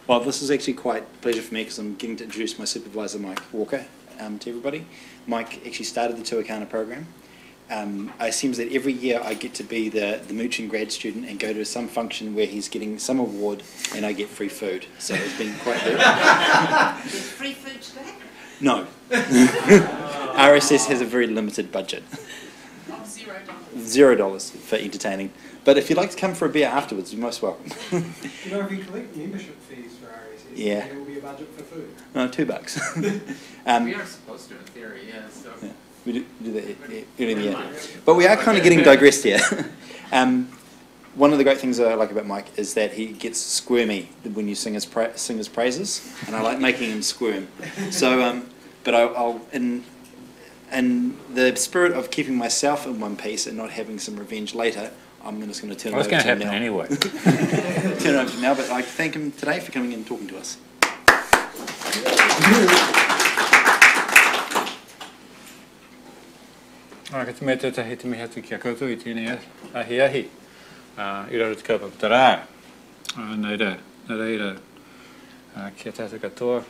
Well, this is actually quite a pleasure for me because I'm getting to introduce my supervisor, Mike Walker, to everybody. Mike actually started the Tuakana program. It seems that every year I get to be the Mooching grad student and go to some function where he's getting some award and I get free food. So it's been quite good. Free food today? No. RSS has a very limited budget. $0. $0 for entertaining. But if you'd like to come for a beer afterwards, you're most welcome. You know, if you collect membership fees for RSS, yeah, there will be a budget for food. No, $2. We are supposed to, in theory, yeah. So. Yeah. We do that yeah. But we are kind of getting digressed here. One of the great things that I like about Mike is that he gets squirmy when you sing his praises, and I like making him squirm. So, but I'll in the spirit of keeping myself in one piece and not having some revenge later, I'm just going to turn it over to him now. Anyway. Turn it over to him now, but I'd like to thank him today for coming in and talking to us. Ka te mea tētahi te miha tu kia koutou I tēnei ahi. I raro te kaupapa rā. Nei rā, kia tātou katoa,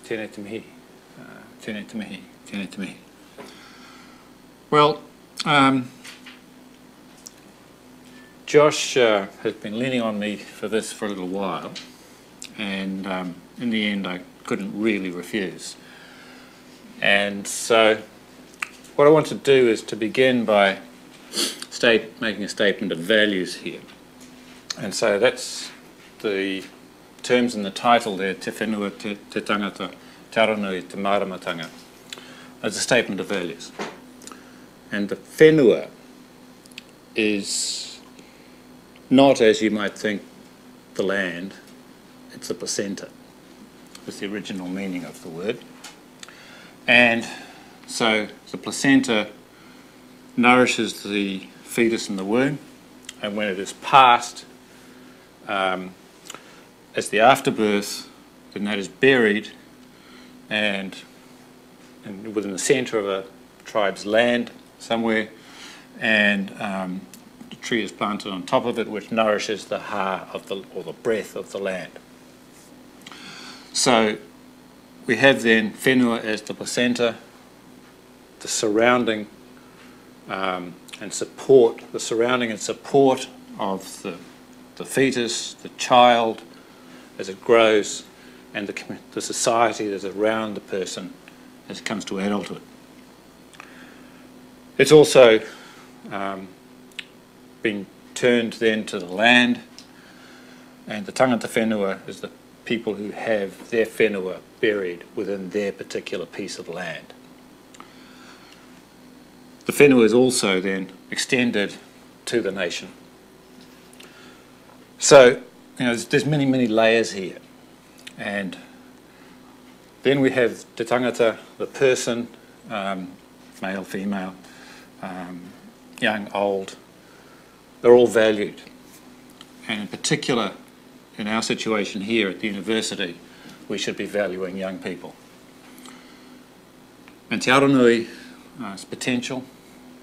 tēnei te mihi, tēnei te mihi, tēnei te mihi. Well, Josh has been leaning on me for this for a little while, and in the end I couldn't really refuse. And so what I want to do is to begin by making a statement of values here. And so that's the terms in the title there, te whenua, te tangata, te aranui, te māramatanga. It's a statement of values. And the whenua is not, as you might think, the land, it's the placenta. It's the original meaning of the word. And so the placenta nourishes the fetus in the womb, and when it is passed as the afterbirth, then that is buried and within the centre of a tribe's land somewhere, and the tree is planted on top of it, which nourishes the ha of or the breath of the land. So we have then whenua as the placenta, the surrounding and support, the surrounding and support of the fetus, the child as it grows, and the society that's around the person as it comes to adulthood. It's also being turned then to the land, and the tangata whenua is the people who have their whenua buried within their particular piece of land. The whenua is also then extended to the nation. So, you know, there's many, many layers here. And then we have te tangata, the person, male, female, young, old. They're all valued. And in particular, in our situation here at the university, we should be valuing young people. And te aranui is potential,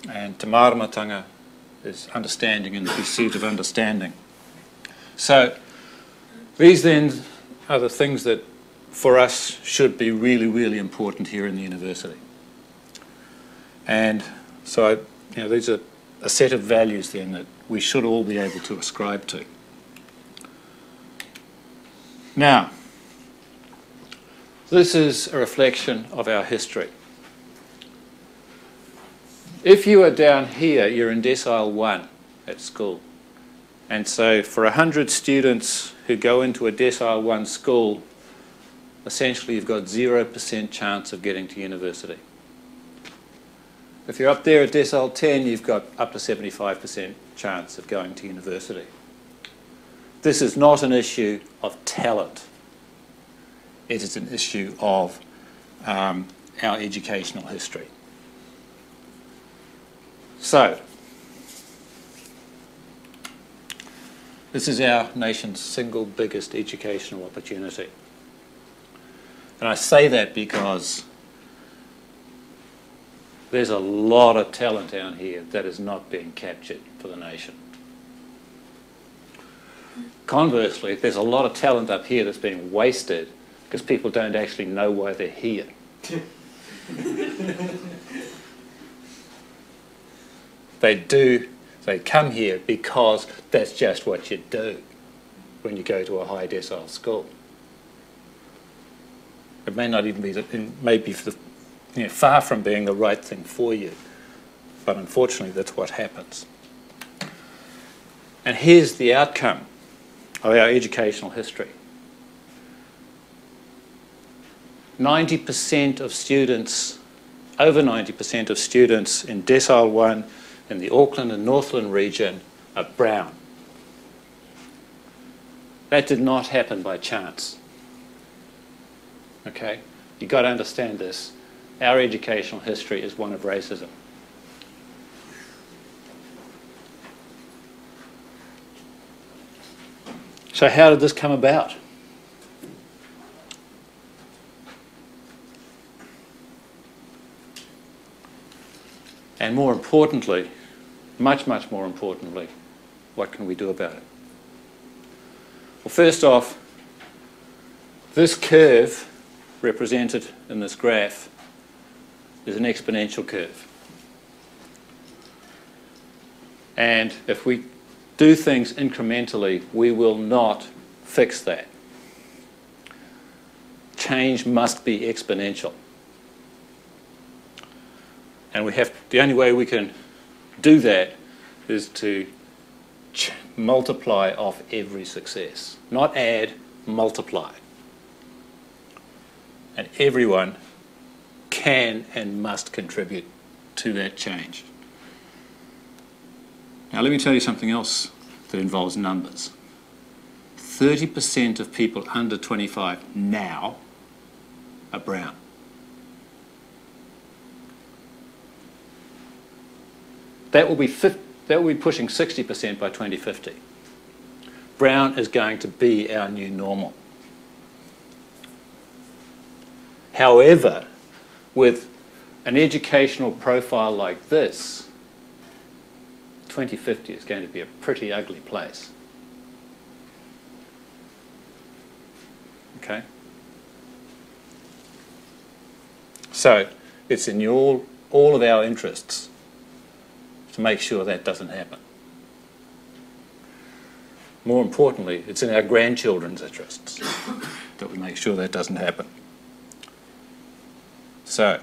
and te māramatanga is understanding and the pursuit of understanding. So these then are the things that for us should be really, really important here in the university. And so these are a set of values then that we should all be able to ascribe to. Now, this is a reflection of our history. If you are down here, you're in Decile 1 at school. And so for 100 students who go into a Decile 1 school, essentially you've got 0% chance of getting to university. If you're up there at Decile 10, you've got up to 75% chance of going to university. This is not an issue of talent. It is an issue of our educational history. So, this is our nation's single biggest educational opportunity. And I say that because there's a lot of talent down here that is not being captured for the nation. Conversely, there's a lot of talent up here that's being wasted because people don't actually know why they're here. They come here because that's just what you do when you go to a high decile school. It may not even be, it may be far from being the right thing for you, but unfortunately that's what happens. And here's the outcome of our educational history. 90% of students, over 90% of students in Decile 1 in the Auckland and Northland region are brown. That did not happen by chance. Okay? You've got to understand this. Our educational history is one of racism. So how did this come about? And more importantly, much more importantly, what can we do about it? Well, first off, this curve represented in this graph is an exponential curve. And if we do things incrementally, we will not fix that. Change must be exponential. And the only way we can do that is to multiply off every success. Not add, multiply. And everyone can and must contribute to that change. Now let me tell you something else that involves numbers. 30% of people under 25 now are brown. That will be pushing 60% by 2050. Brown is going to be our new normal. However, with an educational profile like this, 2050 is going to be a pretty ugly place. Okay? So, it's in all of our interests to make sure that doesn't happen. More importantly, it's in our grandchildren's interests that we make sure that doesn't happen. So,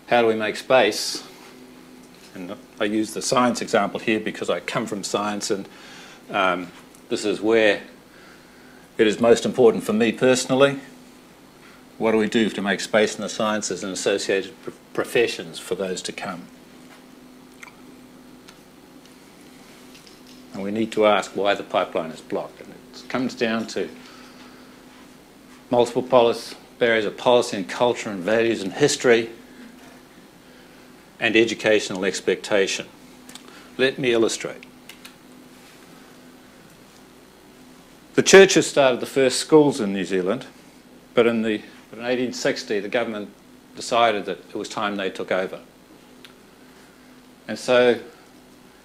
how do we make space? And I use the science example here because I come from science, and this is where it is most important for me personally. What do we do to make space in the sciences and associated professions for those to come? And we need to ask why the pipeline is blocked. And it comes down to multiple barriers of policy and culture and values and history and educational expectation. Let me illustrate. The churches started the first schools in New Zealand, but in 1860 the government decided that it was time they took over. And so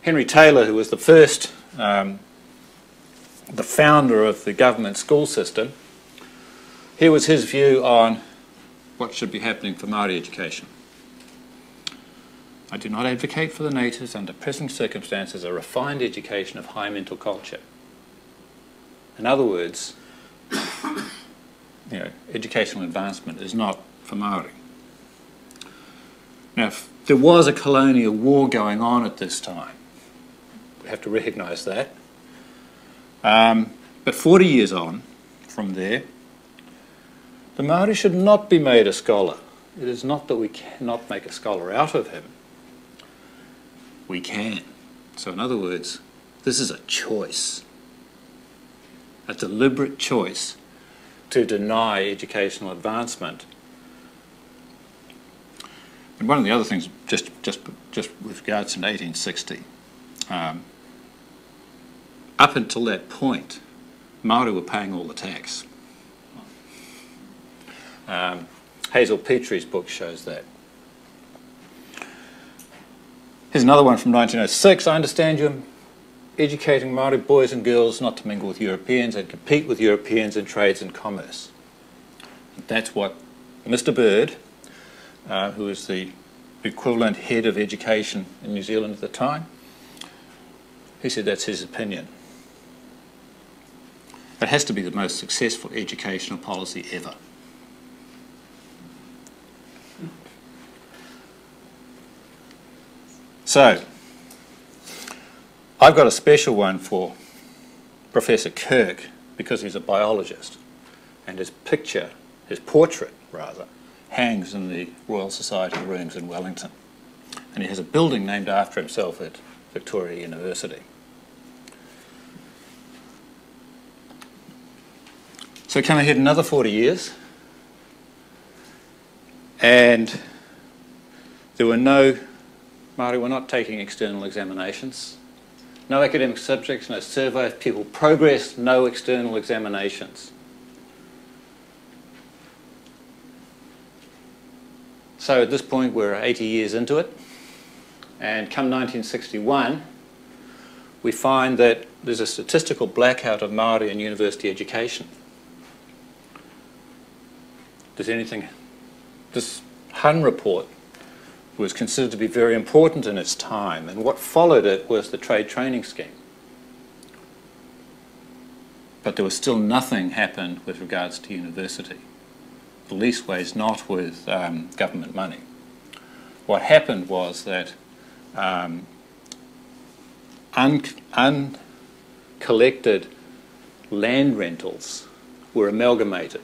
Henry Taylor, who was the first, the founder of the government school system, here was his view on what should be happening for Maori education. I do not advocate for the natives under present circumstances a refined education of high mental culture. In other words, educational advancement is not for Maori. Now, if there was a colonial war going on at this time, we have to recognise that. But 40 years on from there, the Maori should not be made a scholar. It is not that we cannot make a scholar out of him. We can. So in other words, this is a choice, a deliberate choice to deny educational advancement. And one of the other things, just with regards to 1860, up until that point, Māori were paying all the tax. Hazel Petrie's book shows that. Here's another one from 1906. I understand you're educating Māori boys and girls not to mingle with Europeans and compete with Europeans in trades and commerce. That's what Mr. Bird, who was the equivalent head of education in New Zealand at the time, he said that's his opinion. It has to be the most successful educational policy ever. So, I've got a special one for Professor Kirk because he's a biologist, and his picture, his portrait rather, hangs in the Royal Society rooms in Wellington. And he has a building named after himself at Victoria University. So come ahead another 40 years, and there were no, Māori were not taking external examinations. No academic subjects, no surveys, people progressed, no external examinations. So at this point we're 80 years into it, and come 1961 we find that there's a statistical blackout of Māori in university education. This Hun report was considered to be very important in its time, and what followed it was the trade training scheme. But there was still nothing happened with regards to university, the leastways not with government money. What happened was that uncollected land rentals were amalgamated.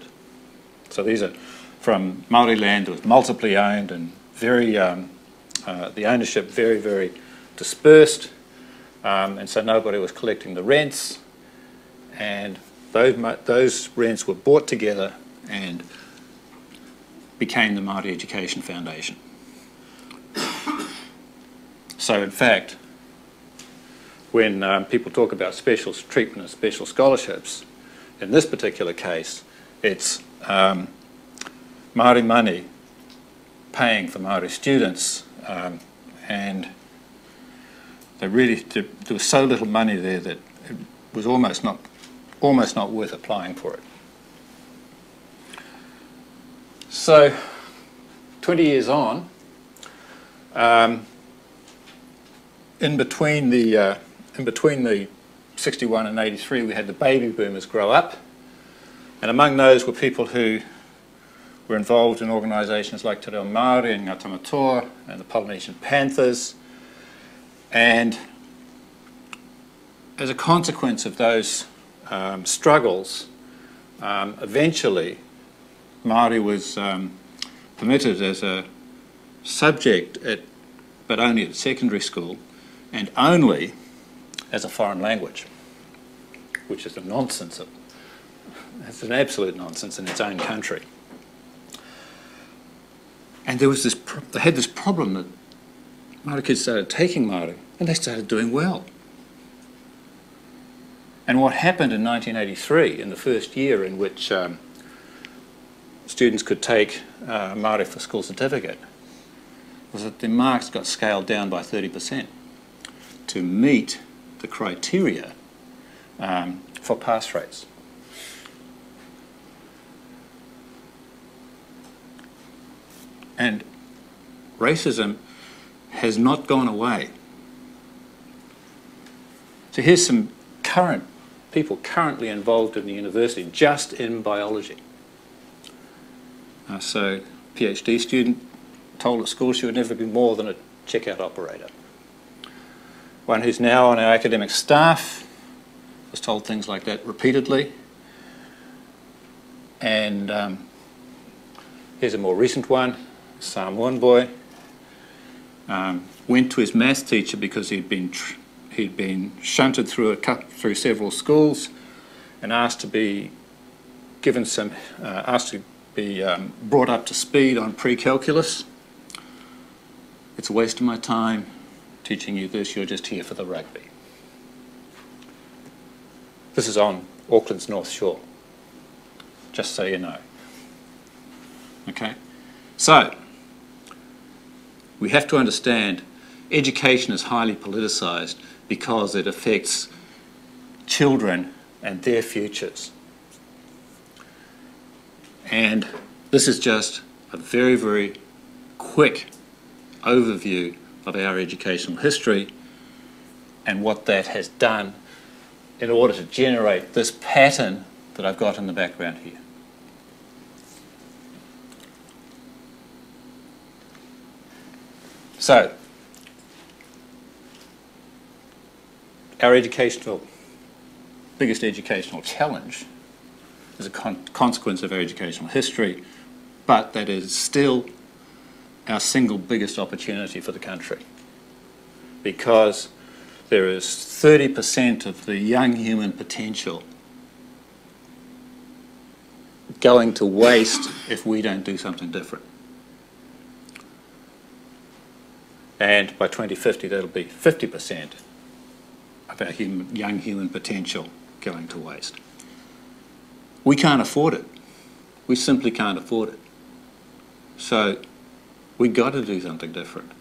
So these are from Māori land that was multiply owned and very, the ownership very, very dispersed, and so nobody was collecting the rents, and those rents were brought together and became the Māori Education Foundation. So in fact, when people talk about special treatment and special scholarships, in this particular case, it's Māori money paying for Māori students, and there was so little money there that it was almost not worth applying for it. So, 20 years on, in between the 61 and 83, we had the baby boomers grow up, and among those were people who were involved in organisations like Te Reo Māori and Ngā Tamatoa and the Polynesian Panthers, and as a consequence of those struggles, eventually Māori was permitted as a subject but only at secondary school and only as a foreign language, which is a nonsense. It's an absolute nonsense in its own country. And there was they had this problem that Māori kids started taking Māori and they started doing well. And what happened in 1983, in the first year in which students could take Māori for school certificate, was that the marks got scaled down by 30% to meet the criteria for pass rates. And racism has not gone away. So here's some people currently involved in the university just in biology. So PhD student told at school she would never be more than a checkout operator. One who's now on our academic staff was told things like that repeatedly. And here's a more recent one. Samoan boy went to his maths teacher because he'd been shunted through several schools and asked to be given brought up to speed on pre-calculus. It's a waste of my time teaching you this. You're just here for the rugby. This is on Auckland's North Shore, just so you know. Okay, so we have to understand education is highly politicised because it affects children and their futures. And this is just a very, very quick overview of our educational history and what that has done in order to generate this pattern that I've got in the background here. So, our biggest educational challenge is a consequence of our educational history, but that is still our single biggest opportunity for the country, because there is 30% of the young human potential going to waste if we don't do something different. And by 2050, that'll be 50% of our young human potential going to waste. We can't afford it. We simply can't afford it. So we've got to do something different.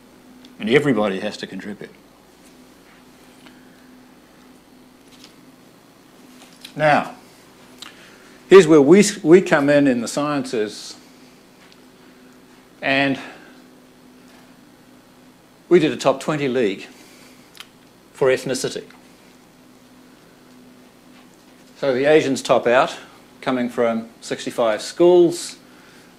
And everybody has to contribute. Now, here's where we come in the sciences, and we did a top 20 league for ethnicity. So the Asians top out, coming from 65 schools,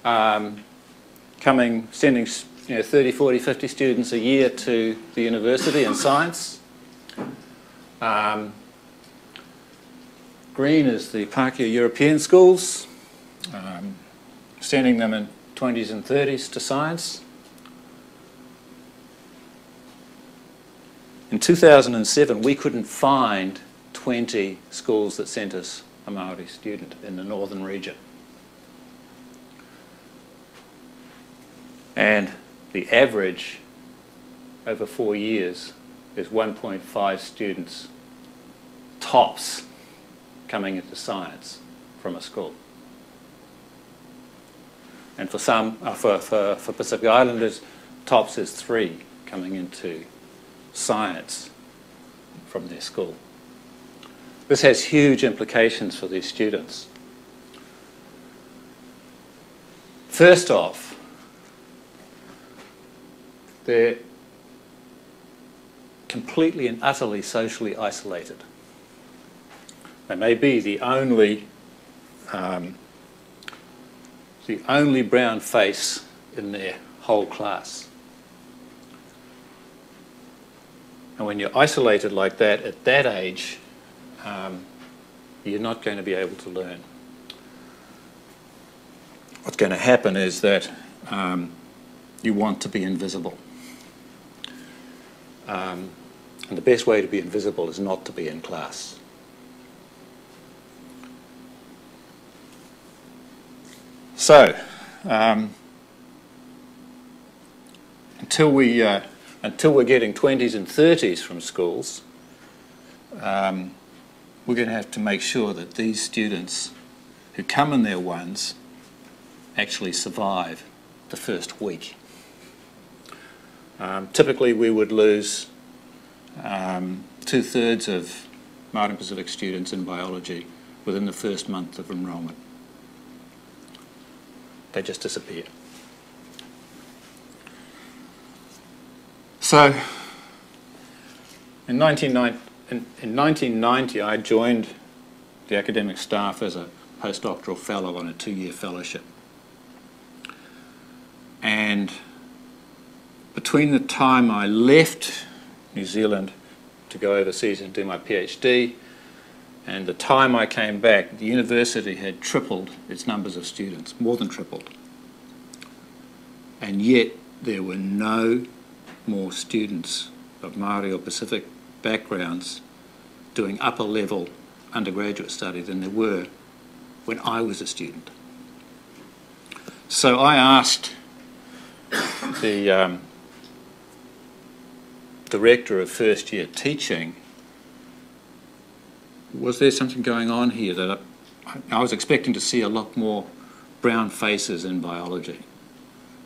sending 30, 40, 50 students a year to the university in science. Green is the Pākehā European schools, sending them in 20s and 30s to science. In 2007, we couldn't find 20 schools that sent us a Maori student in the northern region. And the average over 4 years is 1.5 students tops coming into science from a school. And for some, for Pacific Islanders, tops is 3 coming into science from their school. This has huge implications for these students. First off, they're completely and utterly socially isolated. They may be the only brown face in their whole class. And when you're isolated like that at that age, you're not going to be able to learn. What's going to happen is that you want to be invisible. And the best way to be invisible is not to be in class. So, until we're getting 20s and 30s from schools, we're going to have to make sure that these students who come in their ones actually survive the first week. Typically, we would lose 2/3 of Maori and Pacific students in biology within the first month of enrolment. They just disappear. So, in 1990, I joined the academic staff as a postdoctoral fellow on a 2-year fellowship. And between the time I left New Zealand to go overseas and do my PhD and the time I came back, the university had tripled its numbers of students, more than tripled. And yet there were no more students of Maori or Pacific backgrounds doing upper level undergraduate study than there were when I was a student. So I asked the director of first year teaching, was there something going on here that I was expecting to see a lot more brown faces in biology,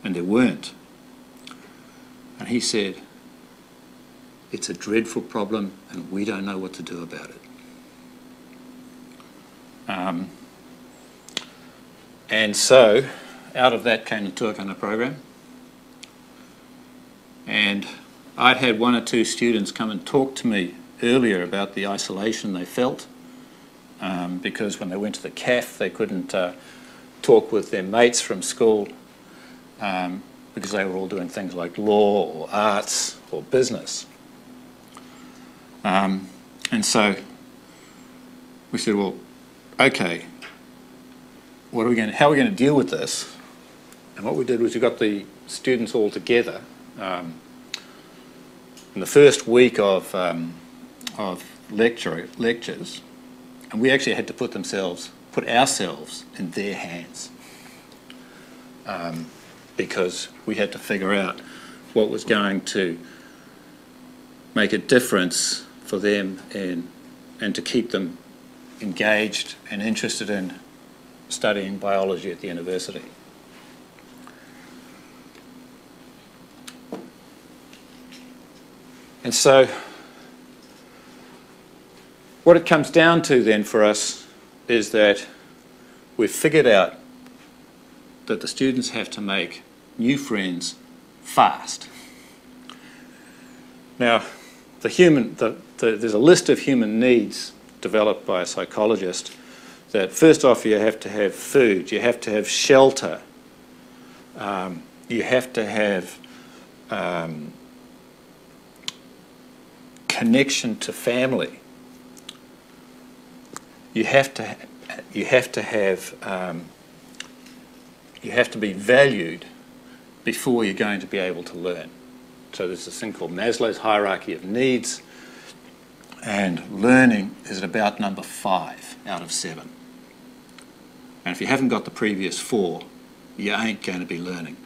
and there weren't. And he said, It's a dreadful problem and we don't know what to do about it. And so, out of that came the Tuakana program. And I'd had one or two students come and talk to me earlier about the isolation they felt, because when they went to the CAF they couldn't talk with their mates from school because they were all doing things like law or arts or business. And so we said, well, okay, how are we going to deal with this? And what we did was we got the students all together in the first week of lectures, and we actually had to put ourselves in their hands, because we had to figure out what was going to make a difference for them and to keep them engaged and interested in studying biology at the university. And so what it comes down to then for us is that we've figured out that the students have to make new friends fast. Now, there's a list of human needs developed by a psychologist that first off you have to have food, you have to have shelter, you have to have connection to family. You have to be valued before you're going to be able to learn. So there's this thing called Maslow's hierarchy of needs, and learning is at about number 5 out of 7. And if you haven't got the previous 4, you ain't going to be learning.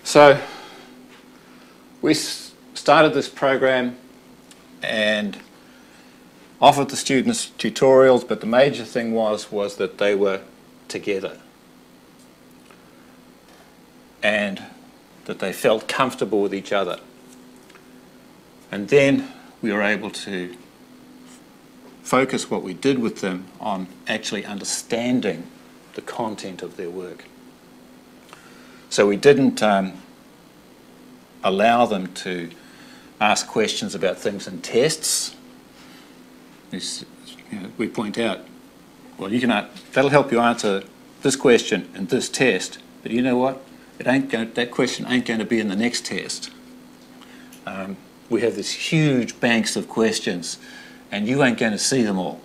So we started this program and offered the students tutorials, but the major thing was that they were together and that they felt comfortable with each other. And then we were able to focus what we did with them on actually understanding the content of their work. So we didn't allow them to ask questions about things in tests. We point out, well, that'll help you answer this question in this test, but you know what? That question ain't going to be in the next test. We have this huge banks of questions, and you ain't going to see them all.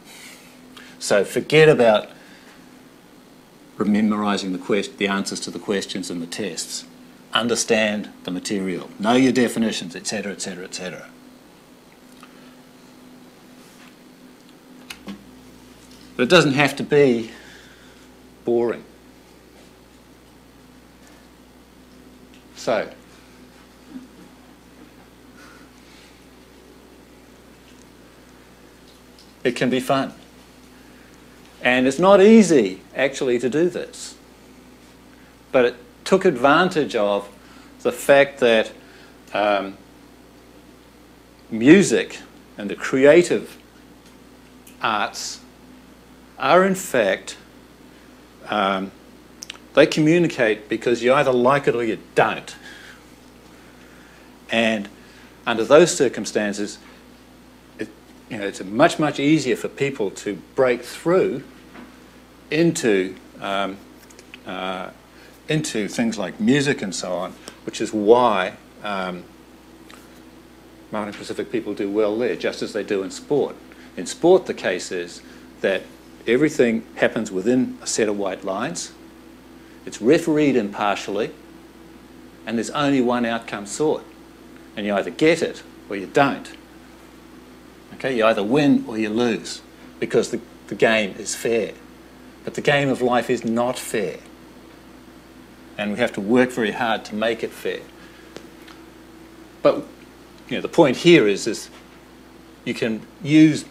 So forget about memorising the answers to the questions in the tests. Understand the material, know your definitions, etc., etc., etc. But it doesn't have to be boring. So, it can be fun. And it's not easy, actually, to do this. But it took advantage of the fact that music and the creative arts are, in fact, they communicate because you either like it or you don't. And under those circumstances, it's much, much easier for people to break through into things like music and so on, which is why Maori and Pacific people do well there, just as they do in sport. In sport, the case is that everything happens within a set of white lines. It's refereed impartially, and there's only one outcome sought. And you either get it or you don't. Okay, you either win or you lose, because the game is fair. But the game of life is not fair. And we have to work very hard to make it fair. But the point here is you can use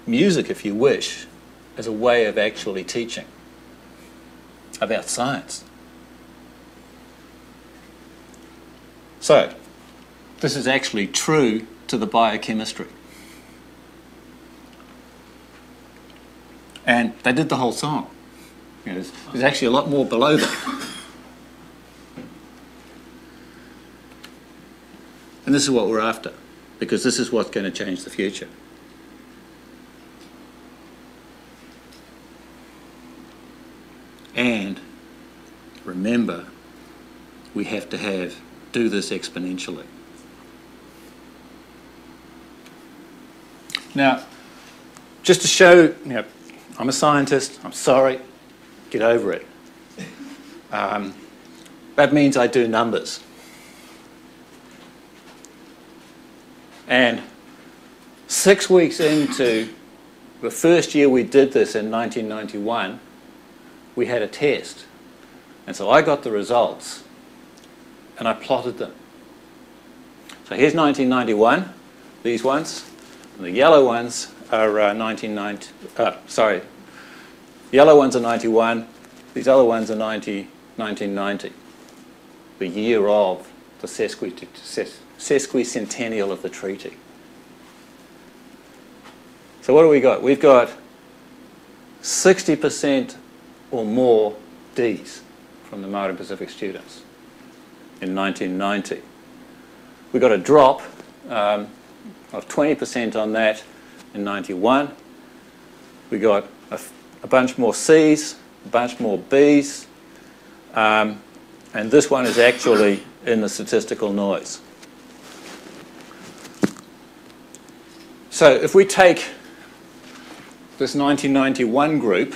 music, if you wish, as a way of actually teaching about science. So, this is actually true to the biochemistry. And they did the whole song. You know, there's actually a lot more below that. And this is what we're after, because this is what's going to change the future. And remember, we have to do this exponentially. Now, just to show, you know, I'm a scientist, I'm sorry, get over it. That means I do numbers. And 6 weeks into the first year we did this in 1991, we had a test. And so I got the results and I plotted them. So here's 1991, these ones. And the yellow ones are yellow ones are 91, these other ones are 1990, the year of the sesquicentennial of the treaty. So what do we got? We've got 60% or more Ds from the Maori and Pacific students in 1990. We got a drop of 20% on that in 91. We got a bunch more Cs, a bunch more Bs, and this one is actually in the statistical noise. So if we take this 1991 group,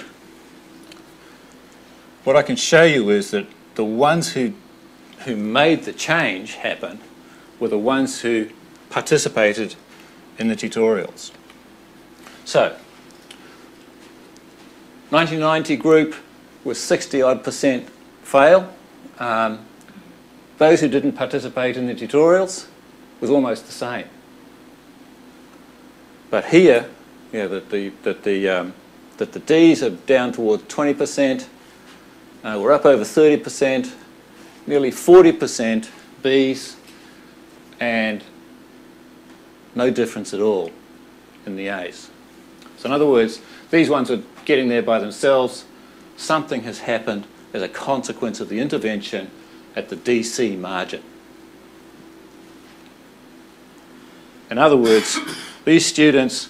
what I can show you is that the ones who made the change happen were the ones who participated in the tutorials. So, 1990 group was 60-odd% fail. Those who didn't participate in the tutorials was almost the same. But here, you know, that the Ds are down towards 20%. We're up over 30%, nearly 40% Bs, and no difference at all in the As. So in other words, these ones are getting there by themselves. Something has happened as a consequence of the intervention at the DC margin. In other words, these students,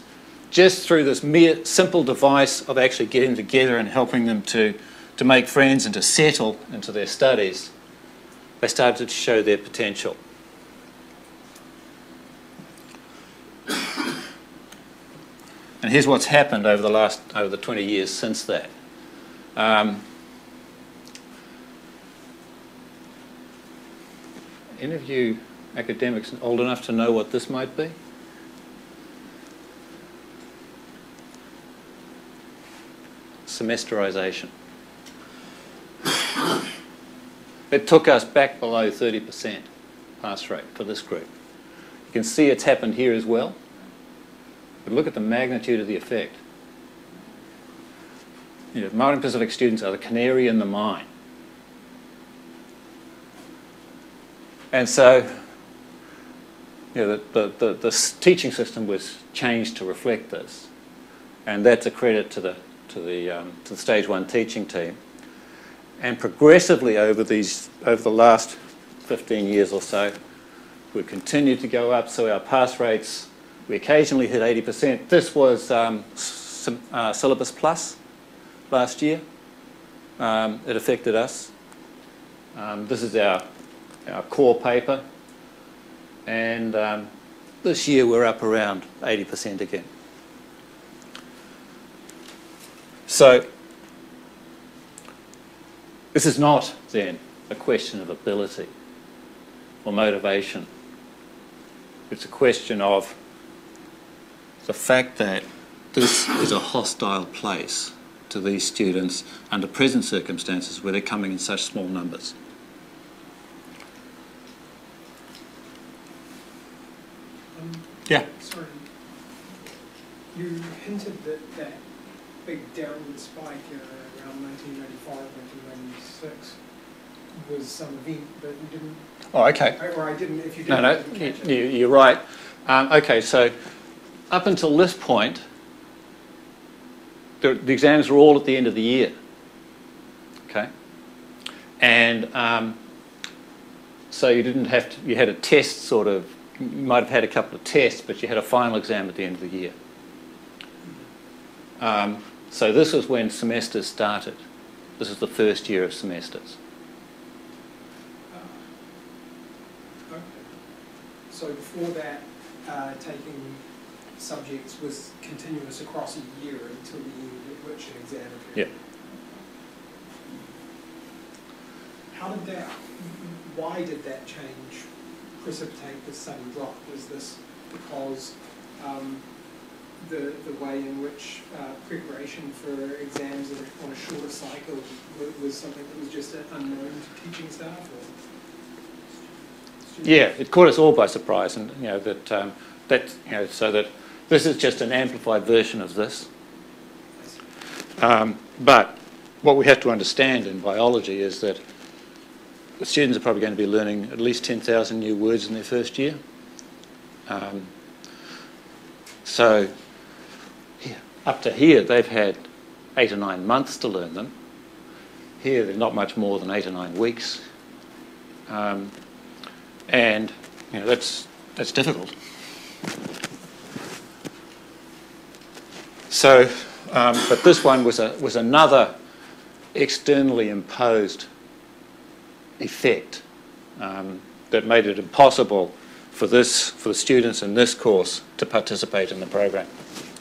just through this mere simple device of actually getting together and helping them to make friends and to settle into their studies, they started to show their potential. And here's what's happened over the 20 years since that. Any of you academics old enough to know what this might be? Semesterisation. It took us back below 30% pass rate for this group. You can see it's happened here as well. But look at the magnitude of the effect. You know, Maori and Pacific students are the canary in the mine. And so, you know, the teaching system was changed to reflect this, and that's a credit to the Stage 1 teaching team. And progressively over the last 15 years or so, we've continued to go up. So our pass rates, we occasionally hit 80%. This was Syllabus Plus last year. It affected us. This is our core paper. And this year we're up around 80% again. So this is not then a question of ability or motivation. It's a question of the fact that this is a hostile place to these students under present circumstances where they're coming in such small numbers. Yeah. Sorry. You hinted that big downward spike around 1995, 1996 was some event, but we didn't, Oh, okay. or I didn't, if you No, didn't, no, I didn't catch it. you're right. Okay, so up until this point, the exams were all at the end of the year. Okay, and so you didn't have to. You had a test, sort of. You might have had a couple of tests, but you had a final exam at the end of the year. So this is when semesters started. This is the first year of semesters. Okay. So before that, taking subjects was continuous across a year until the end at which an exam occurred. Yeah. How did that, why did that change precipitate this sudden drop? Was this because the way in which preparation for exams on a shorter cycle was something that was just unknown to teaching staff? Or students? Yeah, it caught us all by surprise, and so that this is just an amplified version of this. But what we have to understand in biology is that the students are probably going to be learning at least 10,000 new words in their first year. So up to here, they've had 8 or 9 months to learn them. Here, they're not much more than 8 or 9 weeks. And that's difficult. So, but this one was another externally imposed effect that made it impossible for the students in this course to participate in the program,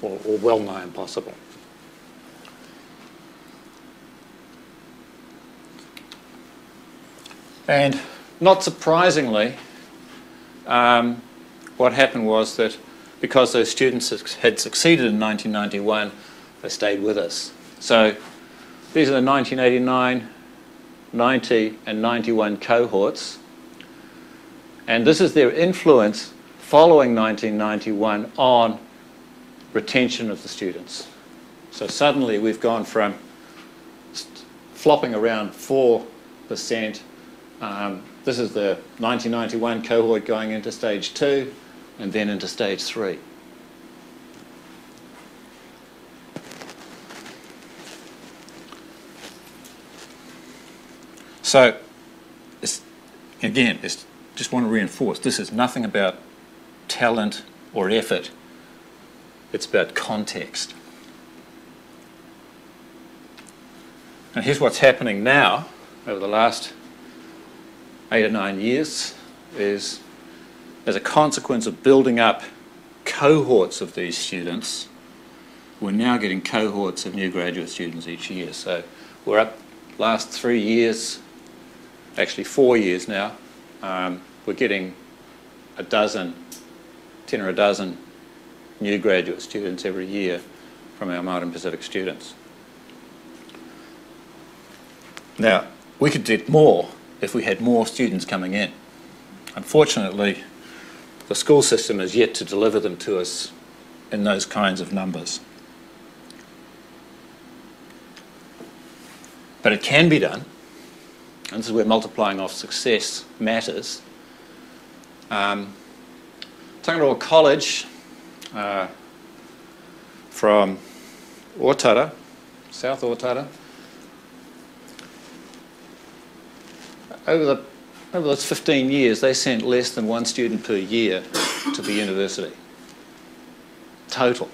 or well nigh impossible. And not surprisingly, what happened was that because those students had succeeded in 1991, they stayed with us. So these are the 1989, 90 and 91 cohorts. And this is their influence following 1991 on retention of the students. So suddenly we've gone from flopping around 4%. This is the 1991 cohort going into stage 2 and then into stage 3. So, just want to reinforce, this is nothing about talent or effort. It's about context. And here's what's happening now over the last 8 or 9 years is, as a consequence of building up cohorts of these students, we're now getting cohorts of new graduate students each year. So we're up last 3 years, actually 4 years now, we're getting 10 or a dozen new graduate students every year from our Maori and Pacific students. Now, we could get more if we had more students coming in. Unfortunately, the school system has yet to deliver them to us in those kinds of numbers. But it can be done, and this is where multiplying off success matters. Tuakana College from Otara, South Otara, over those 15 years, they sent less than 1 student per year to the university. Total.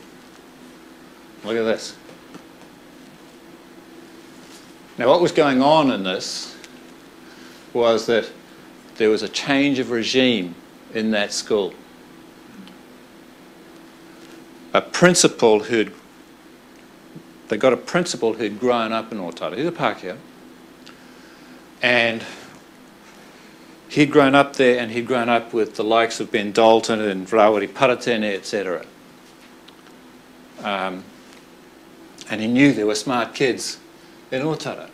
Look at this. Now, what was going on in this was that there was a change of regime in that school. They got a principal who'd grown up in Otara. He's a Pākehā. And he'd grown up there, and he'd grown up with the likes of Ben Dalton and Rawiri Paratene, etc. And he knew there were smart kids in Otara.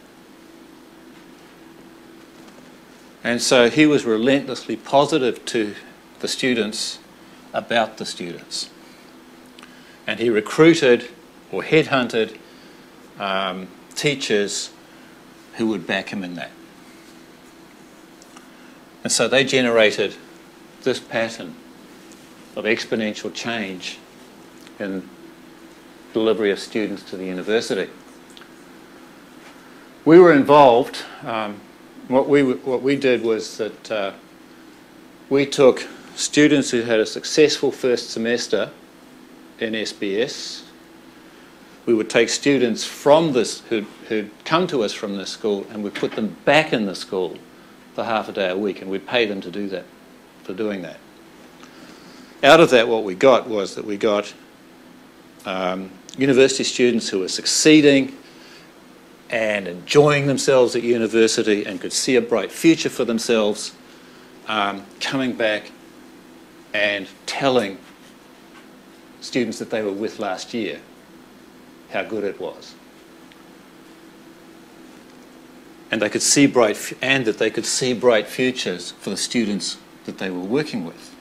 And so he was relentlessly positive to the students about the students. And he recruited or headhunted teachers who would back him in that. And so they generated this pattern of exponential change in delivery of students to the university. We were involved. What we did was that we took students who had a successful first semester in SBS. We would take students from this who'd come to us from this school, and we'd put them back in the school for half a day a week, and we'd pay them to do that, for doing that. Out of that, what we got was that we got university students who were succeeding and enjoying themselves at university and could see a bright future for themselves, coming back and telling students that they were with last year how good it was. And they could see that they could see bright futures for the students that they were working with.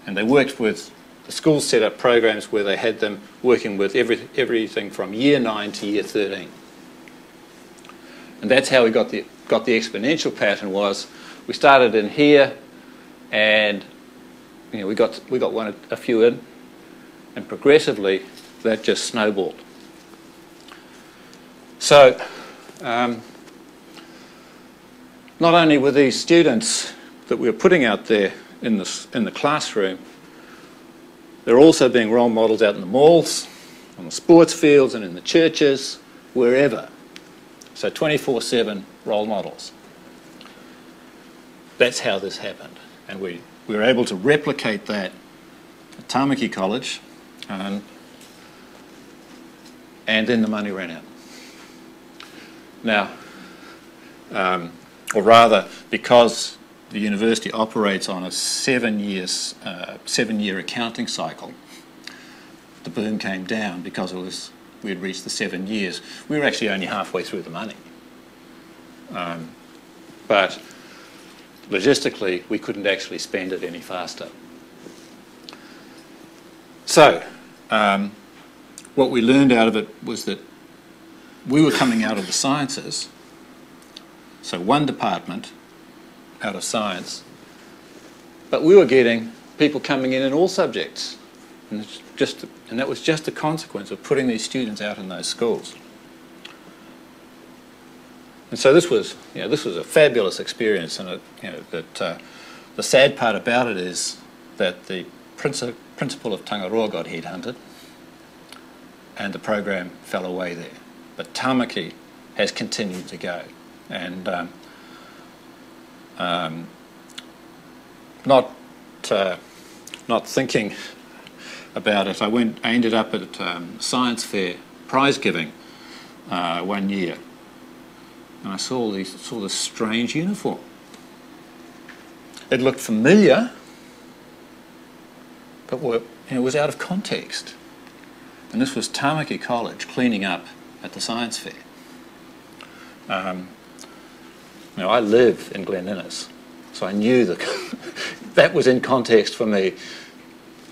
And they worked with, the school set up programs where they had them working with everything from year 9 to year 13. And that's how we got the exponential pattern. Was we started in here, and we got a few in, and progressively that just snowballed. So not only were these students that we were putting out there in the classroom, they're also being role models out in the malls, on the sports fields, and in the churches, wherever. So 24/7 role models. That's how this happened. And we were able to replicate that at Tamaki College, and then the money ran out. Now, or rather, because the university operates on a 7-year accounting cycle, the boom came down because we had reached the 7 years. We were actually only halfway through the money. But logistically, we couldn't actually spend it any faster. So, what we learned out of it was that we were coming out of the sciences, so one department out of science, but we were getting people coming in all subjects. And that was just a consequence of putting these students out in those schools. And so this was a fabulous experience, and the sad part about it is that the principal of Tangaroa got headhunted, and the program fell away there. But Tamaki has continued to go, and not thinking about it, I ended up at science fair prize giving one year, and I saw this strange uniform. It looked familiar, but it was out of context. And this was Tamaki College cleaning up at the science fair. I live in Glen Innes, so I knew that that was in context for me.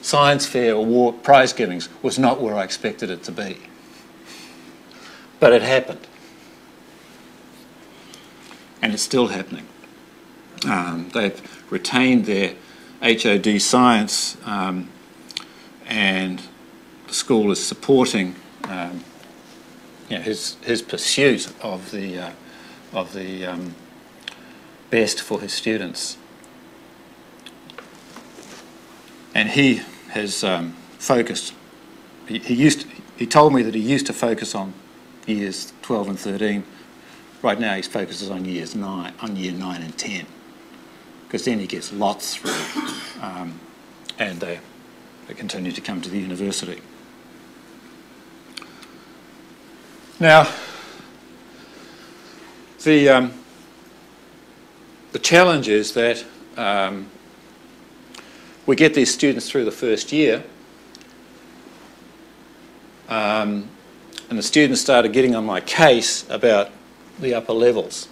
Science fair or prize givings was not where I expected it to be. But it happened. And it's still happening. They've retained their HOD science, and the school is supporting his pursuit of the best for his students. And he has focused. He told me that he used to focus on years 12 and 13. Right now, he focuses on year 9 and 10, because then he gets lots through, and they continue to come to the university. Now, the challenge is that we get these students through the first year, and the students started getting on my case about the upper levels.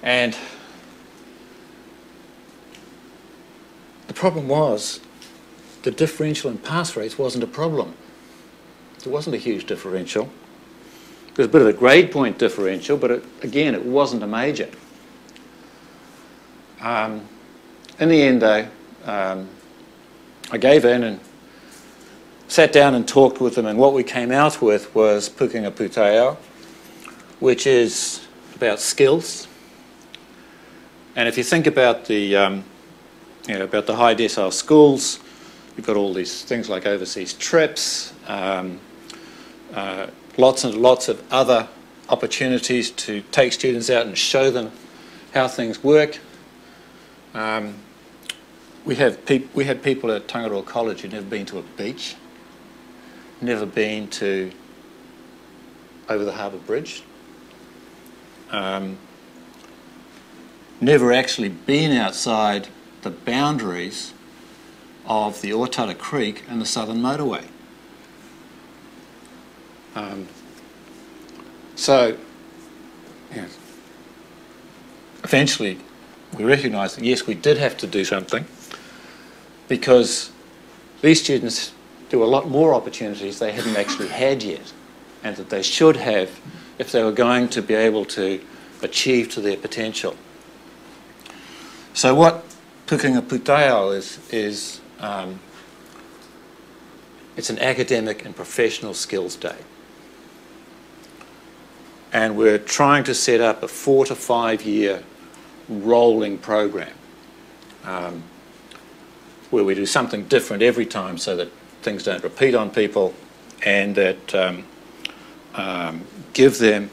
And the problem was the differential in pass rates wasn't a problem. It wasn't a huge differential. There was a bit of a grade point differential, but again, it wasn't a major. In the end, though, I gave in and sat down and talked with them, and what we came out with was Pukinga Pūtaiao, which is about skills. And if you think about the about the high decile schools, you've got all these things like overseas trips, lots and lots of other opportunities to take students out and show them how things work. We had people at Tangaroa College who'd never been to a beach, never been to over the harbour bridge, never actually been outside the boundaries of the Otara Creek and the Southern Motorway. So, eventually we recognised that yes, we did have to do something, because these students do a lot more opportunities they hadn't actually had yet, and that they should have if they were going to be able to achieve to their potential. So what Pukinga Pūtaiao is it's an academic and professional skills day. And we're trying to set up a 4 to 5 year rolling program where we do something different every time so that things don't repeat on people, and that give them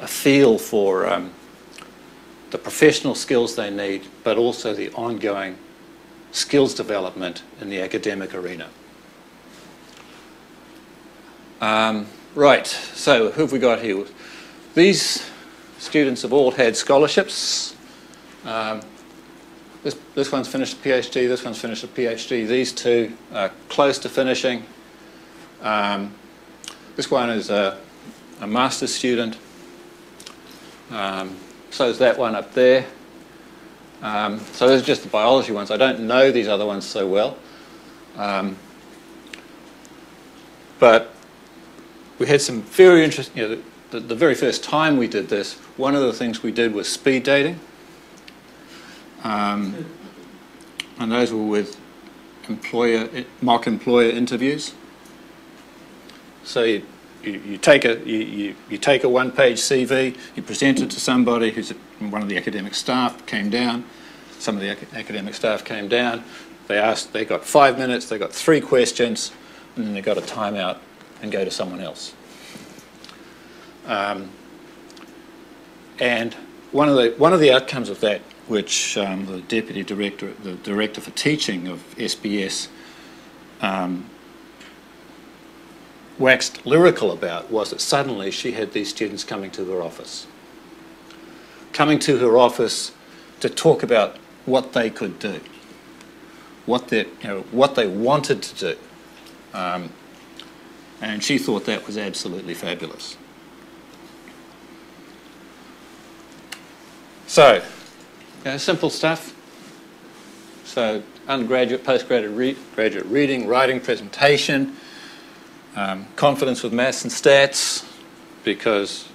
a feel for the professional skills they need, but also the ongoing skills development in the academic arena. Right, so who have we got here? These students have all had scholarships. This one's finished a PhD, this one's finished a PhD. These two are close to finishing. This one is a master's student. So is that one up there. So those are just the biology ones. I don't know these other ones so well. But we had some very interesting, the very first time we did this, one of the things we did was speed dating. And those were with mock employer interviews. So you take a one-page CV, you present it to somebody who's one of the academic staff, came down, some of the academic staff came down, they got 5 minutes, they got 3 questions, and then they got a timeout and go to someone else. And one of the outcomes of that, which the deputy director, the director for teaching of SBS, waxed lyrical about, was that suddenly she had these students coming to her office to talk about what they could do, what they wanted to do, and she thought that was absolutely fabulous. So, simple stuff. So, undergraduate, postgraduate, graduate reading, writing, presentation, confidence with maths and stats, because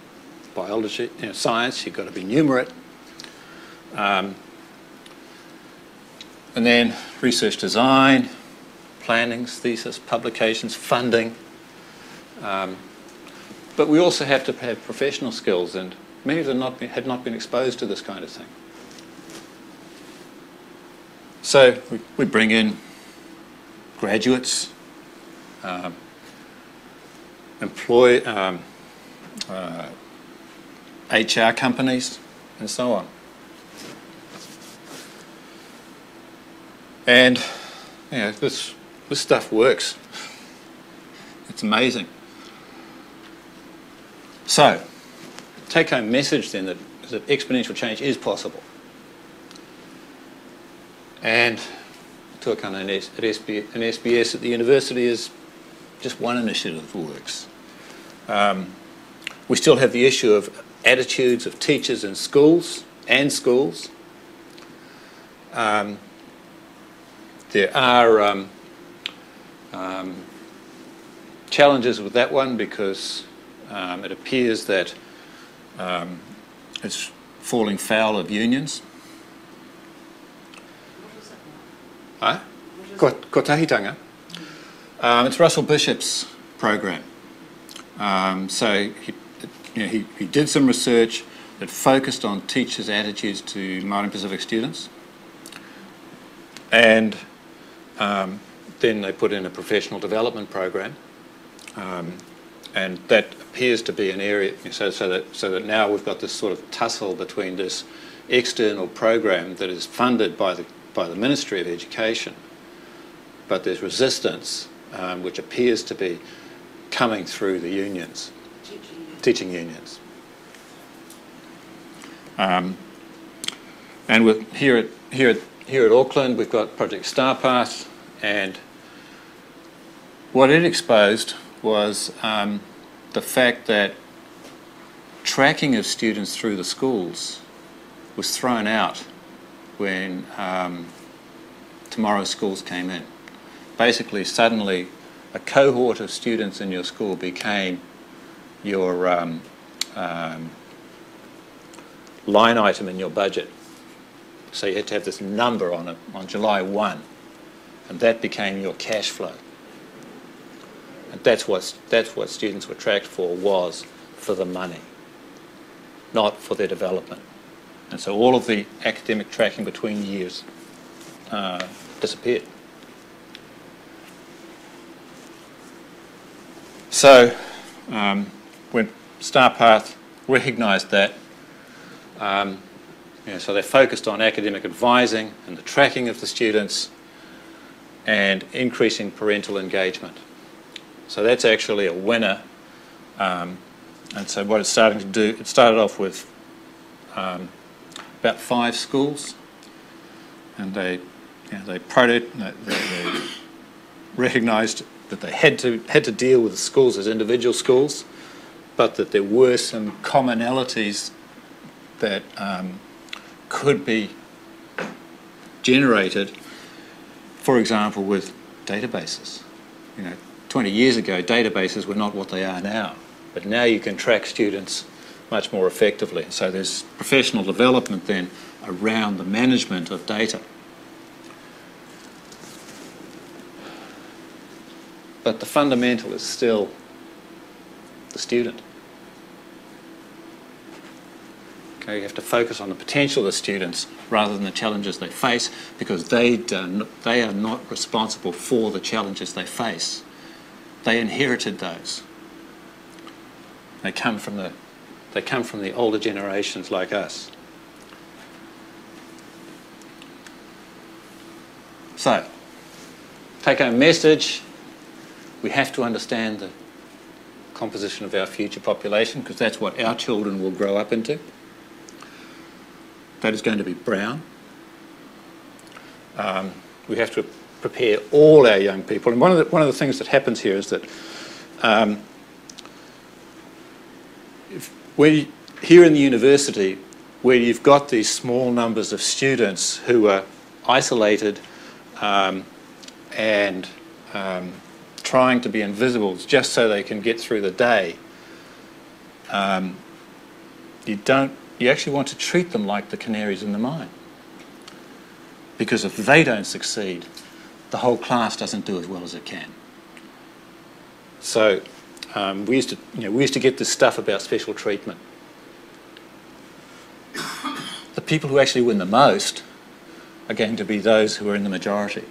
biology, science, you've got to be numerate. And then research design, plannings, thesis, publications, funding. But we also have to have professional skills, and many of them had not been exposed to this kind of thing. So we bring in graduates, HR companies, and so on. And this stuff works. It's amazing. So, take-home message then that exponential change is possible. And Tuakana and SBS at the university is just one initiative that works. We still have the issue of attitudes of teachers in schools and schools. There are challenges with that one because it appears that it's falling foul of unions. Kotahitanga. It's Russell Bishop's program. So he did some research that focused on teachers' attitudes to Maori and Pacific students, and then they put in a professional development program, and that appears to be an area. So that now we've got this sort of tussle between this external program that is funded by the Ministry of Education, but there's resistance, which appears to be coming through the unions, teaching unions. And with here at Auckland, we've got Project Starpath, and what it exposed was the fact that tracking of students through the schools was thrown out when tomorrow's schools came in. Basically, suddenly, a cohort of students in your school became your line item in your budget. So you had to have this number on July 1, and that became your cash flow. And that's what students were tracked for the money, not for their development. And so all of the academic tracking between years disappeared. So when Starpath recognised that, so they focused on academic advising and the tracking of the students and increasing parental engagement. So that's actually a winner. And so what it's starting to do, it started off with about 5 schools, and they recognised that they had to deal with the schools as individual schools, but that there were some commonalities that could be generated, for example, with databases. 20 years ago, databases were not what they are now, but now you can track students much more effectively. So there's professional development then around the management of data. But the fundamental is still the student. Okay, you have to focus on the potential of the students rather than the challenges they face, because they are not responsible for the challenges they face. They inherited those. They come from the older generations like us. So, take-home message: we have to understand the composition of our future population, because that's what our children will grow up into. That is going to be brown. We have to prepare all our young people. And one of the things that happens here is that here in the university, where you've got these small numbers of students who are isolated and trying to be invisible just so they can get through the day, you actually want to treat them like the canaries in the mine. Because if they don't succeed, the whole class doesn't do as well as it can. So we used to get this stuff about special treatment. The people who actually win the most are going to be those who are in the majority.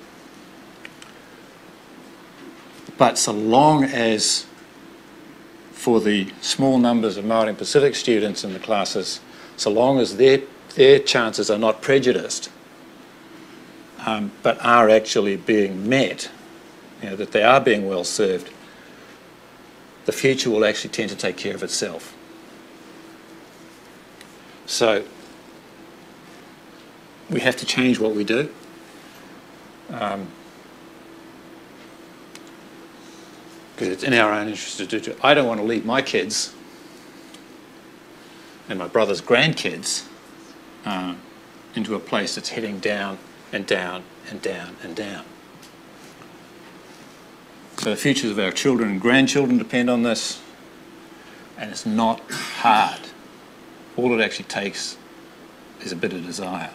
But so long as, for the small numbers of Maori and Pacific students in the classes, so long as their chances are not prejudiced, but are actually being met, that they are being well served, the future will actually tend to take care of itself. So we have to change what we do. Because it's in our own interest to do. I don't want to leave my kids and my brother's grandkids into a place that's heading down and down and down and down. So the futures of our children and grandchildren depend on this, and it's not hard. All it actually takes is a bit of desire.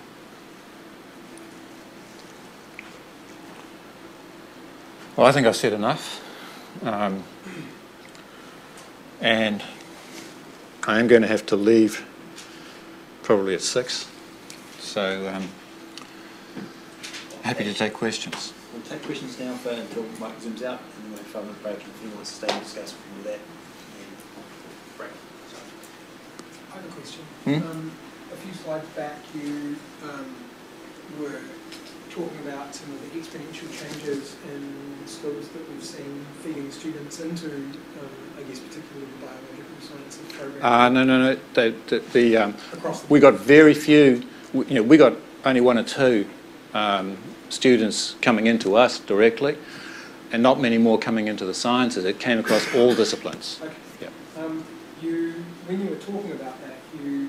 Well, I think I've said enough. And I am going to have to leave probably at 6. So happy to take questions. We'll take questions now until Mike zooms out, and then we'll have a 5-minute break, and if anyone wants to stay and discuss, we can do that. Break. I have a question. Hmm? A few slides back, you were talking about some of the exponential changes in schools that we've seen feeding students into, I guess, particularly the biological sciences program. No. Across the We got very few. We got only 1 or 2 students coming into us directly, and not many more coming into the sciences. It came across all disciplines. Okay. Yeah. When you were talking about that, you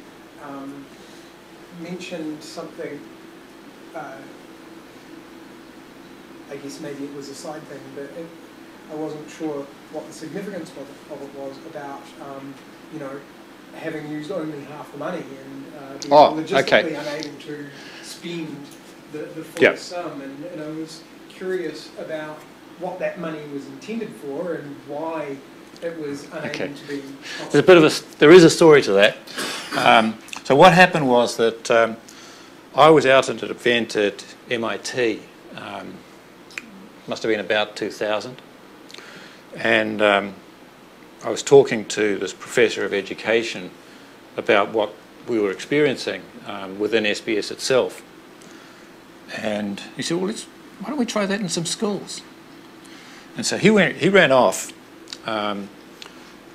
mentioned something. I guess maybe it was a side thing, but I wasn't sure what the significance of it was about, having used only half the money and being logistically unable to spend the full sum. And I was curious about what that money was intended for and why it was unable to be. There is a story to that. So what happened was that I was out at an event at MIT. Must have been about 2000, and I was talking to this professor of education about what we were experiencing within SBS itself, and he said, "Well, why don't we try that in some schools?" And so he ran off and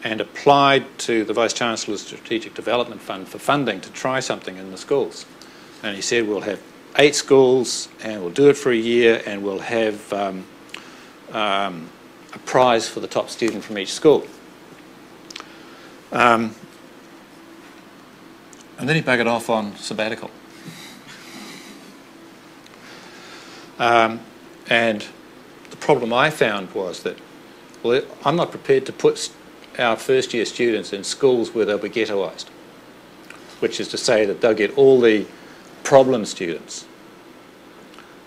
applied to the Vice Chancellor's Strategic Development Fund for funding to try something in the schools, and he said, "We'll have 8 schools, and we'll do it for a year, and we'll have a prize for the top student from each school." And then he buggered off on sabbatical. And the problem I found was that, well, I'm not prepared to put our first-year students in schools where they'll be ghettoised, which is to say that they'll get all the problem students.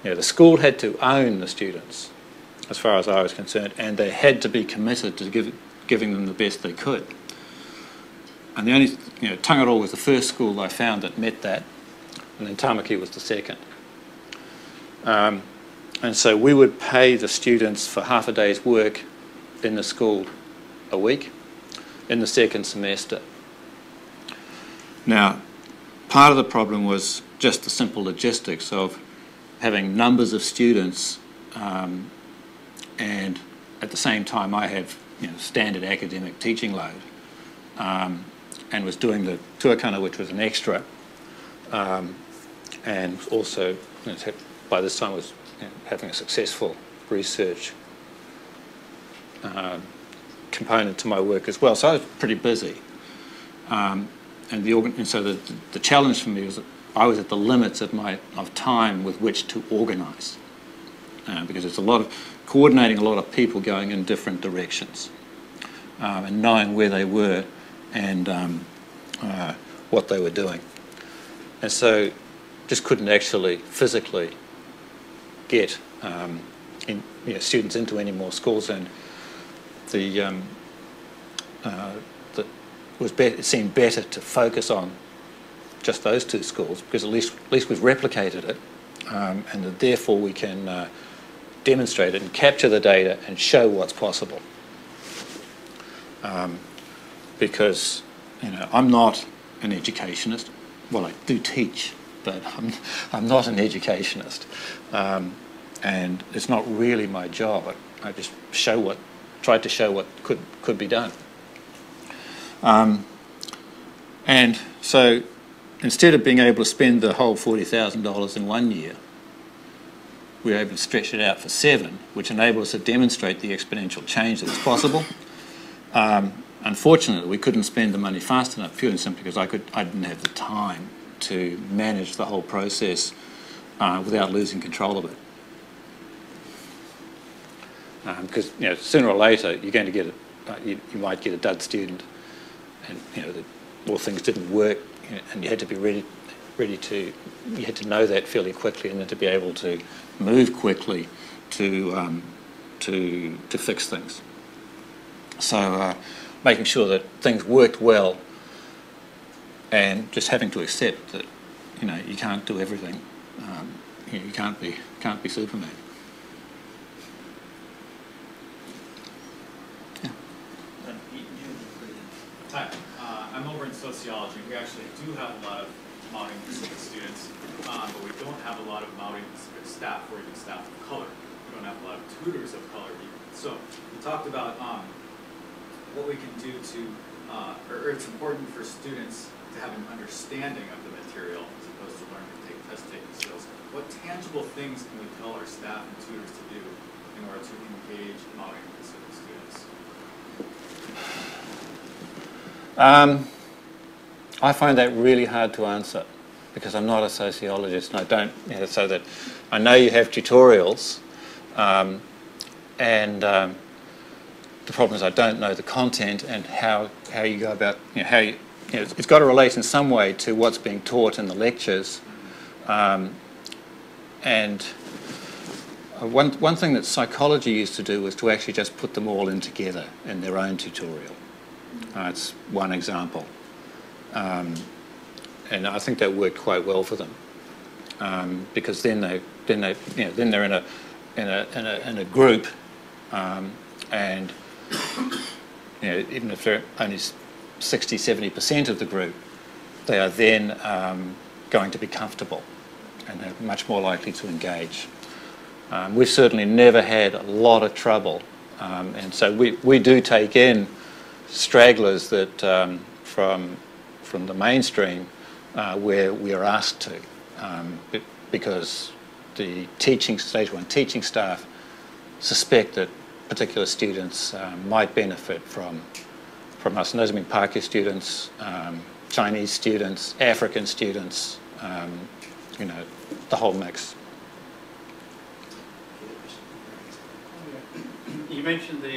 The school had to own the students, as far as I was concerned, and they had to be committed to giving them the best they could. And the only, Tangaroa was the first school I found that met that, and then Tamaki was the second. And so we would pay the students for half a day's work in the school a week in the second semester. Now, part of the problem was just the simple logistics of having numbers of students, and at the same time I have standard academic teaching load, and was doing the Tuakana, which was an extra, and also by this time was having a successful research component to my work as well. So I was pretty busy, and so the challenge for me was that I was at the limits of time with which to organise, because it's a lot of coordinating a lot of people going in different directions, and knowing where they were and what they were doing, and so just couldn't actually physically get students into any more schools, and it seemed better to focus on just those 2 schools, because at least we've replicated it, and that therefore we can demonstrate it and capture the data and show what's possible. Because I'm not an educationist. Well, I do teach, but I'm not an educationist, and it's not really my job. I just tried to show what could be done. And so instead of being able to spend the whole $40,000 in 1 year, we were able to stretch it out for 7, which enabled us to demonstrate the exponential change that was possible. Unfortunately, we couldn't spend the money fast enough, purely and simply because I didn't have the time to manage the whole process without losing control of it. Because sooner or later you're going to get you might get a dud student, and all things didn't work, and you had to be you had to know that fairly quickly, and then to be able to move quickly to to fix things. So making sure that things worked well, and just having to accept that, you know, you can't do everything. You know, you can't be Superman. Yeah. Hi, I'm over in sociology. We actually do have a lot of Maori and Pacific students, but we don't have a lot of Maori and Pacific staff or even staff of color. We don't have a lot of tutors of color even. So we talked about what we can do to, or it's important for students to have an understanding of the material as opposed to learning to take test-taking skills. What tangible things can we tell our staff and tutors to do in order to engage Maori and Pacific students? I find that really hard to answer because I'm not a sociologist, and I don't, you know, so that I know you have tutorials, and the problem is I don't know the content and how you go about, you know, how you know, it's got to relate in some way to what's being taught in the lectures. And one thing that psychology used to do was to actually just put them all in together in their own tutorial. It's one example, and I think that worked quite well for them, because then they're in a group, and you know, even if they're only 60–70% of the group, they are then going to be comfortable and are much more likely to engage. We've certainly never had a lot of trouble, and so we do take in stragglers that from the mainstream where we are asked to, because the stage one teaching staff suspect that particular students might benefit from us. And those have been Pākehā students, Chinese students, African students, you know, the whole mix. You mentioned the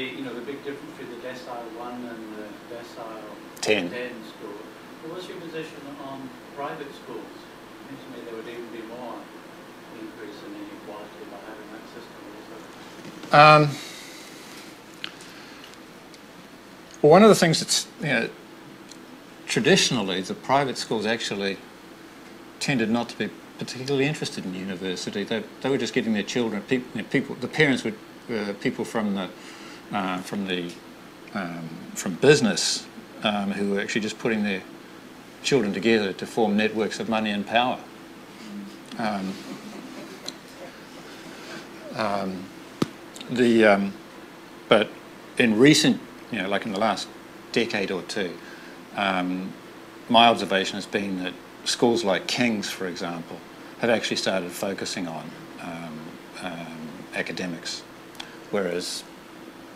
big difference between the Decile 1 and the Decile 10 school. What was your position on private schools? It seems to me there would even be more increase in inequality by having that system also. Well, one of the things that's, you know, traditionally the private schools actually tended not to be particularly interested in university. They were just getting their children, the parents would people from business who were actually just putting their children together to form networks of money and power. But in recent, you know, like in the last decade or two, my observation has been that schools like King's, for example, have actually started focusing on academics, whereas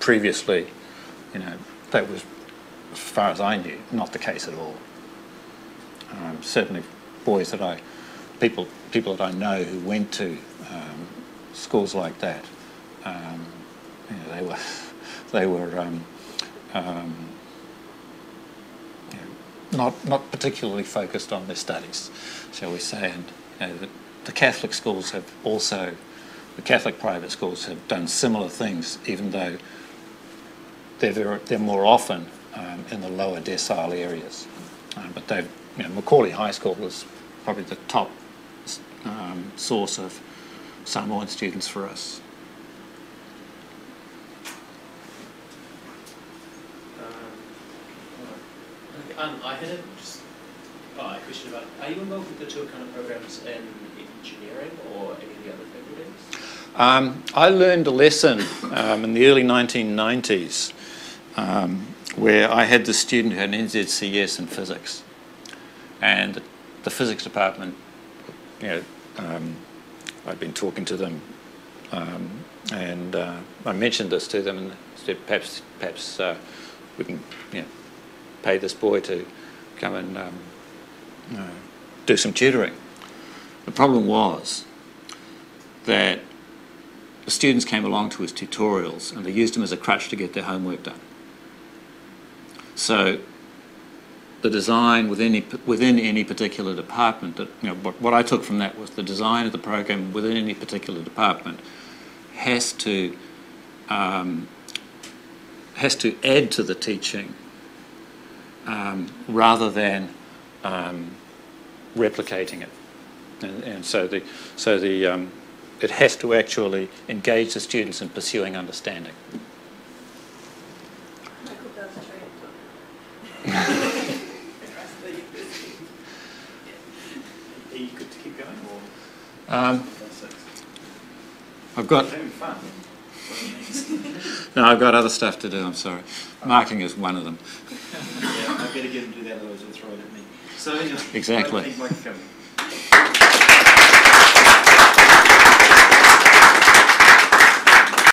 previously, you know, that was, as far as I knew, not the case at all. Certainly, people that I know who went to schools like that, you know, they were you know, not particularly focused on their studies, shall we say. And you know, the Catholic schools have also, the Catholic private schools have done similar things, even though they're more often in the lower decile areas. But they've, you know, Macaulay High School was probably the top source of Samoan students for us. I had a question about, are you involved with the Tuakana programs in engineering or any of the other faculties? I learned a lesson in the early 1990s where I had this student who had an NZCS in physics, and the physics department, you know, I'd been talking to them, and I mentioned this to them, and said perhaps we can, you know, pay this boy to come and do some tutoring. The problem was that the students came along to his tutorials and they used him as a crutch to get their homework done. So the design within any particular department, that, you know, what I took from that was the design of the program within any particular department has to has to add to the teaching rather than replicating it, and so it has to actually engage the students in pursuing understanding. Michael does train. Are you good to keep going, or? I've got Having fun. no, I've got other stuff to do. I'm sorry. Marking is one of them. Yeah, I better get him to do that, otherwise he'll throw it at me. So anyway, Exactly. I think Mike coming.